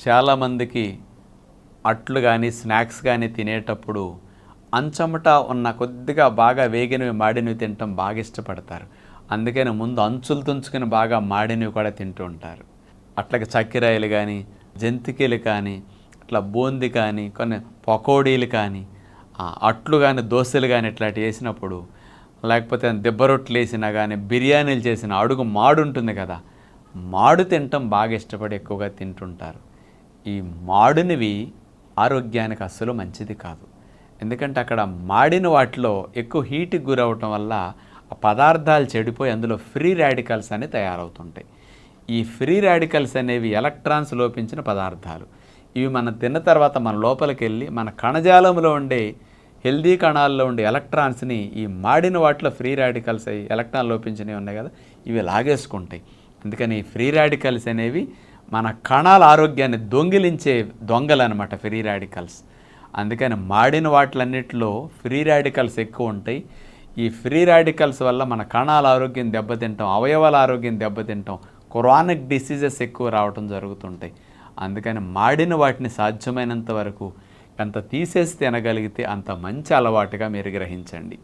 చాలామందికి అట్లు కానీ స్నాక్స్ కానీ తినేటప్పుడు అంచమట ఉన్న కొద్దిగా బాగా వేగినవి మాడినవి తినటం బాగా ఇష్టపడతారు. అందుకని ముందు అంచులు తుంచుకొని బాగా మాడినవి కూడా తింటూ ఉంటారు. అట్లాగే చక్కెరాయలు కానీ, జంతికలు కానీ, అట్లా బూంది కానీ, కొన్ని పకోడీలు కానీ, అట్లు కానీ, దోశలు కానీ ఇట్లాంటివి వేసినప్పుడు, లేకపోతే దిబ్బ రొట్టెలు వేసినా కానీ, బిర్యానీలు చేసిన అడుగు మాడు ఉంటుంది కదా, మాడు తినటం బాగా ఇష్టపడి ఎక్కువగా తింటుంటారు. ఈ మాడునివి ఆరోగ్యానికి అస్సలు మంచిది కాదు. ఎందుకంటే అక్కడ మాడిన వాటిలో ఎక్కువ హీట్కి గురవటం వల్ల ఆ పదార్థాలు చెడిపోయి అందులో ఫ్రీ రాడికల్స్ అనేవి తయారవుతుంటాయి. ఈ ఫ్రీ రాడికల్స్ అనేవి ఎలక్ట్రాన్స్ లోపించిన పదార్థాలు. ఇవి మనం తిన్న తర్వాత మన లోపలికి వెళ్ళి మన కణజాలంలో ఉండే హెల్దీ కణాల్లో ఉండే ఎలక్ట్రాన్స్ని ఈ మాడిన వాటిలో ఫ్రీ రాడికల్స్ అయ్యి ఎలక్ట్రాన్ లోపించినవి ఉన్నాయి కదా, ఇవి లాగేసుకుంటాయి. అందుకని ఈ ఫ్రీ రాడికల్స్ అనేవి మన కణాల ఆరోగ్యాన్ని దొంగిలించే దొంగలు అనమాట ఫ్రీ రాడికల్స్. అందుకని మాడిన వాటిలన్నిటిలో ఫ్రీ రాడికల్స్ ఎక్కువ ఉంటాయి. ఈ ఫ్రీ రాడికల్స్ వల్ల మన కణాల ఆరోగ్యం దెబ్బతింటాం, అవయవాల ఆరోగ్యం దెబ్బతింటాం, క్రానిక్ డిసీజెస్ ఎక్కువ రావటం జరుగుతుంటాయి. అందుకని మాడిన వాటిని సాధ్యమైనంత వరకు ఎంత తీసేసి తినగలిగితే అంత మంచి అలవాటుగా మీరు గ్రహించండి.